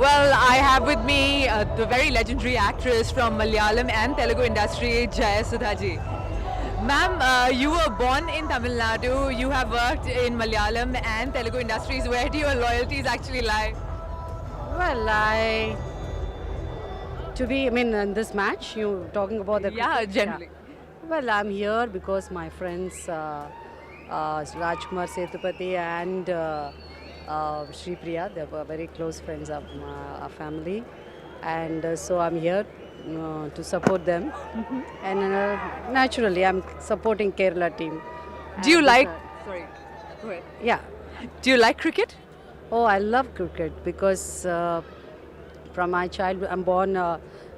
Well, I have with me the very legendary actress from Malayalam and Telugu industry, Jaya Sudha ji. Ma'am, you were born in Tamil Nadu. You have worked in Malayalam and Telugu industries. Where do your loyalties actually lie? Well, in this match, you talking about the Yeah, cricket? generally. Well, I'm here because my friends Rajkumar Sethupathi and Shri Priya, they were very close friends of our family, and so I'm here to support them. And naturally, I'm supporting Kerala team. Do you And, like? Sorry, go ahead. Yeah. Do you like cricket? Oh, I love cricket because from my childhood, I'm born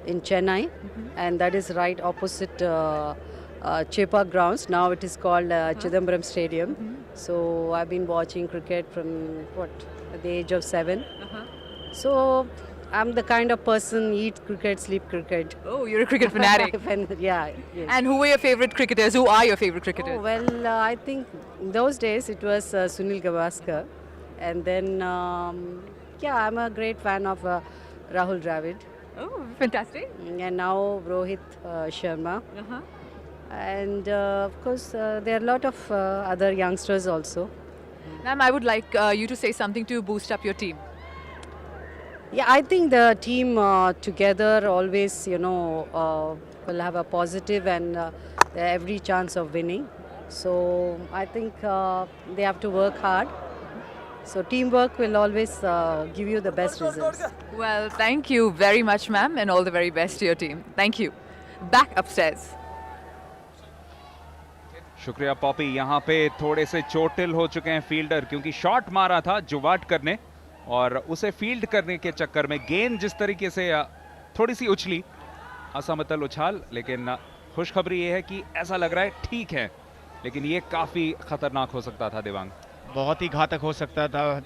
in Chennai, and that is right opposite Chepa grounds. Now it is called Chidambaram Stadium. So I've been watching cricket from at the age of 7. So I'm the kind of person eat cricket, sleep cricket. Oh, you're a cricket fanatic. Yeah. Yes. And who were your favorite cricketers? Who are your favorite cricketers? Oh, well, I think in those days it was Sunil Gavaskar. And then, I'm a great fan of Rahul Dravid. Oh, fantastic. And now Rohit Sharma. And of course, there are a lot of other youngsters also. Ma'am, I would like you to say something to boost up your team. Yeah, I think the team together always, will have a positive and every chance of winning. So I think they have to work hard. So teamwork will always give you the best results. Well, thank you very much, ma'am, and all the very best to your team. Thank you. Back upstairs. शुक्रिया Poppy. यहाँ पे थोड़े से चोटिल हो चुके हैं fielder, क्योंकि शॉट मारा था जुवाट करने और उसे फील्ड करने के चक्कर में गेंद जिस तरीके से थोड़ी सी उछली, असमतल उछाल। लेकिन खुशखबरी ये है कि ऐसा लग रहा है ठीक है, लेकिन ये काफी खतरनाक हो सकता था देवांग। बहुत ही घातक हो सकता था।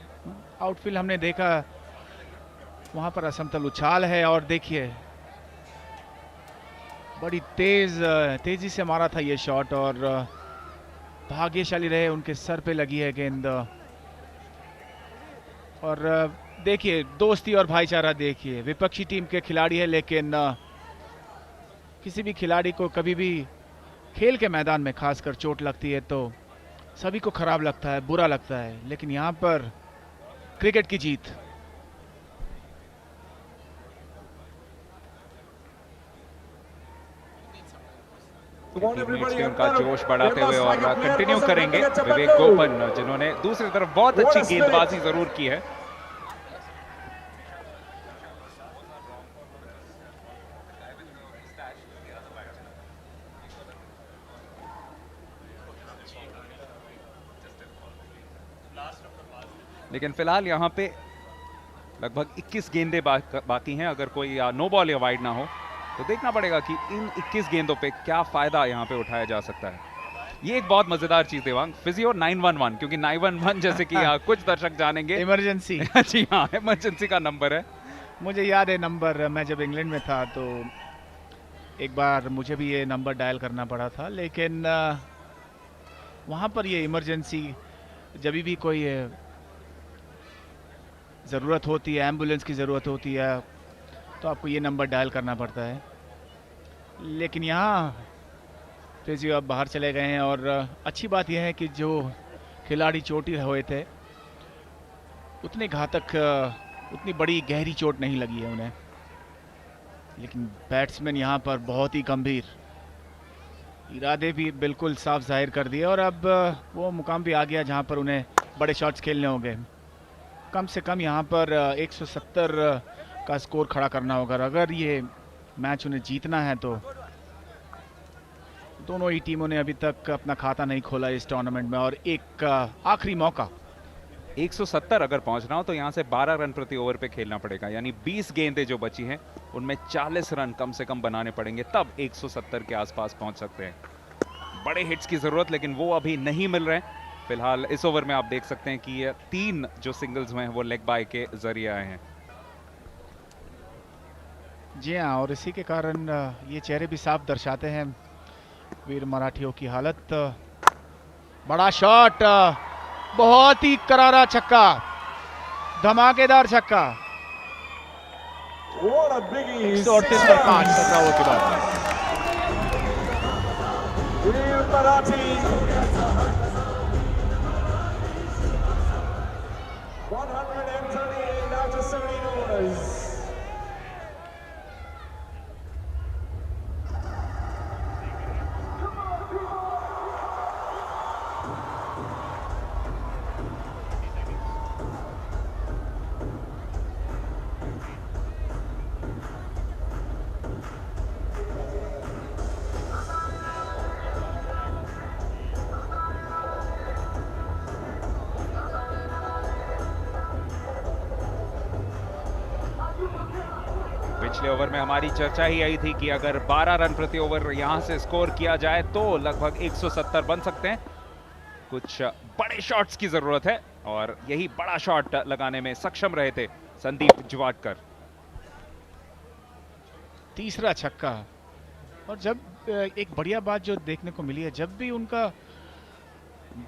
आउटफील्ड हमने देखा, वहां पर असमतल उछाल है और देखिए बड़ी तेजी से मारा था ये शॉट और भाग्यशाली रहे, उनके सर पे लगी है गेंद। और देखिए दोस्ती और भाईचारा, देखिए विपक्षी टीम के खिलाड़ी है, लेकिन किसी भी खिलाड़ी को कभी भी खेल के मैदान में खासकर चोट लगती है तो सभी को खराब लगता है, बुरा लगता है, लेकिन यहाँ पर क्रिकेट की जीत। टीममेट्स के उनका जोश बढ़ाते हुए और कंटिन्यू करेंगे विवेक गोपन, जिन्होंने दूसरी तरफ बहुत अच्छी गेंदबाजी जरूर की है। लेकिन फिलहाल यहाँ पे लगभग 21 गेंदें बाकी हैं। अगर कोई नो बॉल या वाइड ना हो तो देखना पड़ेगा कि इन 21 गेंदों पे क्या फायदा यहाँ पे उठाया जा सकता है। ये एक बहुत मजेदार चीज देवांग, फिजियो 911, क्योंकि 911 जैसे कि कुछ दर्शक जानेंगे इमरजेंसी। जी हाँ, इमरजेंसी का नंबर है। मुझे याद है नंबर, मैं जब इंग्लैंड में था तो एक बार मुझे भी ये नंबर डायल करना पड़ा था, लेकिन वहाँ पर ये इमरजेंसी, जब भी कोई ज़रूरत होती है, एम्बुलेंस की ज़रूरत होती है, तो आपको ये नंबर डायल करना पड़ता है। लेकिन यहाँ फिजियो अब बाहर चले गए हैं और अच्छी बात यह है कि जो खिलाड़ी चोटिल हुए थे उतने घातक, उतनी बड़ी गहरी चोट नहीं लगी है उन्हें, लेकिन बैट्समैन यहाँ पर बहुत ही गंभीर, इरादे भी बिल्कुल साफ जाहिर कर दिए और अब वो मुकाम भी आ गया जहाँ पर उन्हें बड़े शॉट्स खेलने होंगे। कम से कम यहाँ पर 170 का स्कोर खड़ा करना होगा। अगर ये मैच उन्हें जीतना है तो दोनों ही टीमों ने अभी तक अपना खाता नहीं खोला इस टूर्नामेंट में, और एक आखिरी मौका। 170 अगर पहुंचना हो तो यहाँ से 12 रन प्रति ओवर पे खेलना पड़ेगा, यानी 20 गेंदें जो बची हैं उनमें 40 रन कम से कम बनाने पड़ेंगे, तब 170 के आसपास पहुंच सकते हैं। बड़े हिट्स की जरूरत लेकिन वो अभी नहीं मिल रहे हैं। फिलहाल इस ओवर में आप देख सकते हैं कि ये 3 जो सिंगल्स हुए हैं वो लेग बाय के जरिए आए हैं। जी हाँ, और इसी के कारण ये चेहरे भी साफ दर्शाते हैं वीर मराठियों की हालत। बड़ा शॉट, बहुत ही करारा छक्का, धमाकेदार छक्का। biggies. 138 पर 5 17 ओवर के बाद। Veer Marathi. 138 after 17 overs. पिछले ओवर में हमारी चर्चा ही आई थी कि अगर 12 रन प्रति ओवर यहां से स्कोर किया जाए तो लगभग 170 बन सकते हैं। कुछ बड़े शॉट्स की जरूरत है और यही बड़ा शॉट लगाने में सक्षम रहे थे संदीप जुवाटकर। तीसरा छक्का। और जब एक बढ़िया बात जो देखने को मिली है, जब भी उनका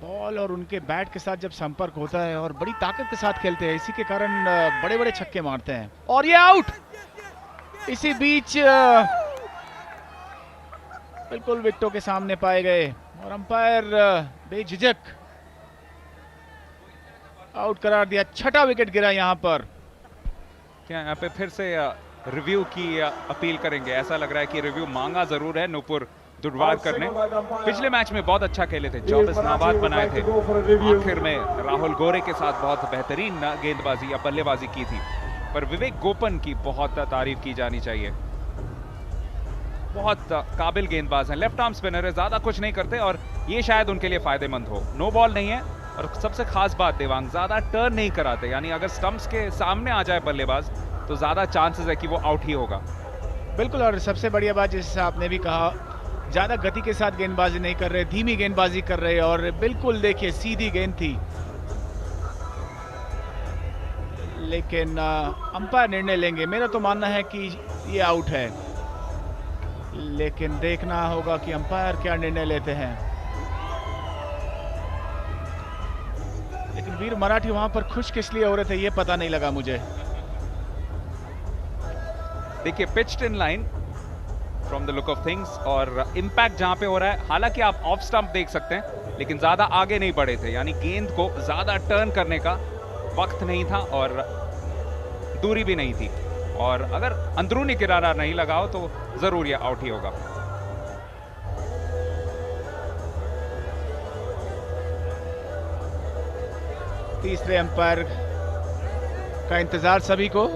बॉल और उनके बैट के साथ जब संपर्क होता है और बड़ी ताकत के साथ खेलते हैं, इसी के कारण बड़े बड़े छक्के मारते हैं। और ये आउट। इसी बीच बिल्कुल विकेटों के सामने पाए गए और अंपायर बेझिझक आउट करार दिया। छठा विकेट गिरा यहां पर। क्या यहाँ पे फिर से रिव्यू की अपील करेंगे? ऐसा लग रहा है कि रिव्यू मांगा जरूर है नुपुर दुडवारकर ने। पिछले मैच में बहुत अच्छा खेले थे, 24 नाबाद बनाए थे, आखिर में राहुल गोरे के साथ बहुत बेहतरीन गेंदबाजी या बल्लेबाजी की थी। पर विवेक गोपन की बहुत तारीफ की जानी चाहिए। बहुत काबिल गेंदबाज हैं, लेफ्ट आर्म स्पिनर है, ज्यादा कुछ नहीं करते और ये शायद उनके लिए फायदेमंद हो। नो बॉल नहीं है और सबसे खास बात देवांग, ज्यादा टर्न नहीं कराते, यानी अगर स्टंप्स के सामने आ जाए बल्लेबाज तो ज्यादा चांसेस है कि वो आउट ही होगा। बिल्कुल। और सबसे बढ़िया बात, जैसे आपने भी कहा, ज्यादा गति के साथ गेंदबाजी नहीं कर रहे, धीमी गेंदबाजी कर रहे और बिल्कुल देखिए सीधी गेंद थी। लेकिन अंपायर निर्णय लेंगे। मेरा तो मानना है कि ये आउट है, लेकिन देखना होगा कि अंपायर क्या निर्णय लेते हैं। लेकिन वीर मराठी वहां पर खुश किस लिए हो रहे थे ये पता नहीं लगा मुझे। देखिए pitched in line from the look of things और इंपैक्ट जहां पे हो रहा है, हालांकि आप ऑफ स्टंप देख सकते हैं, लेकिन ज्यादा आगे नहीं बढ़े थे, यानी गेंद को ज्यादा टर्न करने का वक्त नहीं था और दूरी भी नहीं थी। और अगर अंदरूनी किनारा नहीं लगाओ तो जरूर यह आउट ही होगा। तीसरे अंपायर का इंतजार सभी को।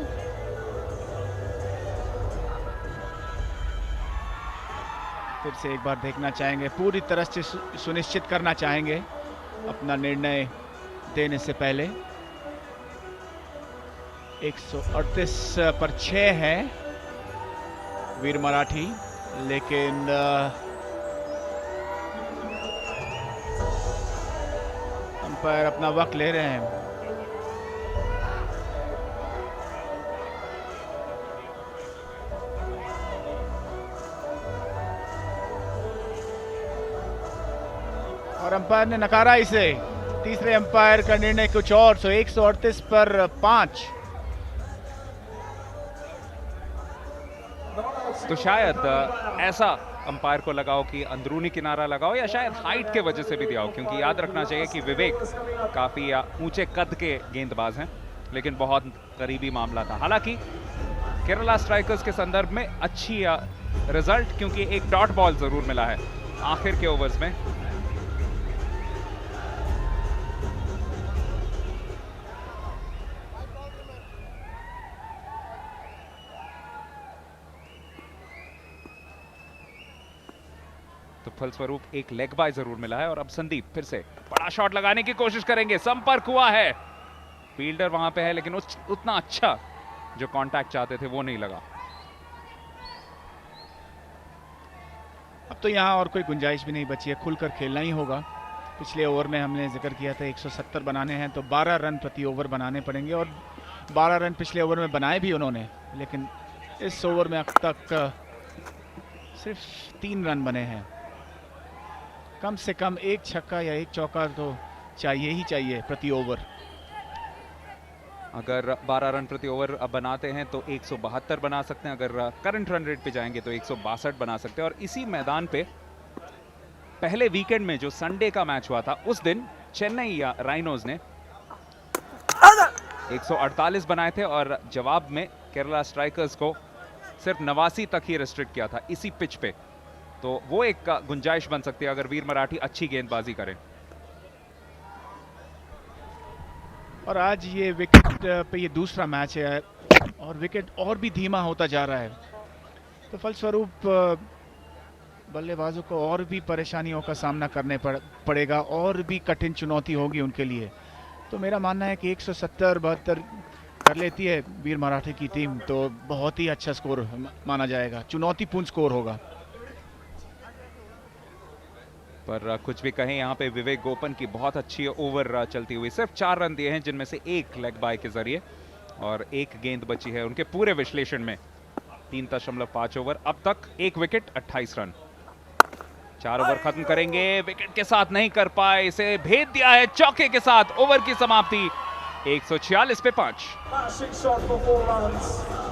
फिर से एक बार देखना चाहेंगे, पूरी तरह से सुनिश्चित करना चाहेंगे अपना निर्णय देने से पहले। 138 पर 6 है वीर मराठी, लेकिन अंपायर अपना वक्त ले रहे हैं। और अंपायर ने नकारा इसे। तीसरे अंपायर का निर्णय कुछ और, तो 138 पर 5। तो शायद ऐसा अंपायर को लगाओ कि अंदरूनी किनारा लगाओ, या शायद हाइट के वजह से भी दिया हो, क्योंकि याद रखना चाहिए कि विवेक काफी ऊंचे कद के गेंदबाज हैं, लेकिन बहुत करीबी मामला था। हालांकि केरला स्ट्राइकर्स के संदर्भ में अच्छी रिजल्ट, क्योंकि एक डॉट बॉल जरूर मिला है आखिर के ओवर्स में। तो फलस्वरूप एक लेग बाय जरूर मिला है और अब संदीप फिर से बड़ा शॉट लगाने की कोशिश करेंगे। संपर्क हुआ है, फील्डर वहां पे है, लेकिन उतना अच्छा जो कांटेक्ट चाहते थे वो नहीं लगा। अब तो यहां और कोई गुंजाइश भी नहीं बची है, खुलकर खेलना ही होगा। पिछले ओवर में हमने जिक्र किया था 170 बनाने हैं तो 12 रन प्रति ओवर बनाने पड़ेंगे, और 12 रन पिछले ओवर में बनाए भी उन्होंने, लेकिन इस ओवर में अब तक सिर्फ 3 रन बने हैं। कम से कम एक छक्का या एक चौका तो चाहिए ही चाहिए प्रति ओवर। अगर 12 रन प्रति ओवर बनाते हैं तो 172 बना सकते हैं, अगर करंट रन रेट पे जाएंगे तो 162 बना सकते हैं। और इसी मैदान पे पहले वीकेंड में जो संडे का मैच हुआ था उस दिन चेन्नई राइनोज ने 148 बनाए थे और जवाब में केरला स्ट्राइकर्स को सिर्फ 89 तक ही रिस्ट्रिक्ट किया था इसी पिच पे। तो वो एक गुंजाइश बन सकती है अगर वीर मराठी अच्छी गेंदबाजी करें। और आज ये विकेट पे ये दूसरा मैच है और विकेट और भी धीमा होता जा रहा है, तो फलस्वरूप बल्लेबाजों को और भी परेशानियों का सामना करने पड़ेगा और भी कठिन चुनौती होगी उनके लिए। तो मेरा मानना है कि 170-72 कर लेती है वीर मराठी की टीम तो बहुत ही अच्छा स्कोर माना जाएगा, चुनौतीपूर्ण स्कोर होगा। पर कुछ भी कहें, यहाँ पे विवेक गोपन की बहुत अच्छी ओवर चलती हुई, सिर्फ 4 रन दिए हैं जिनमें से 1 लेग बाय के जरिए और 1 गेंद बची है उनके पूरे विश्लेषण में। 3.5 ओवर, अब तक 1 विकेट 28 रन। 4 ओवर खत्म करेंगे, विकेट के साथ नहीं कर पाए, इसे भेद दिया है चौके के साथ। ओवर की समाप्ति 146 पे 5। Matching shot for 4 runs.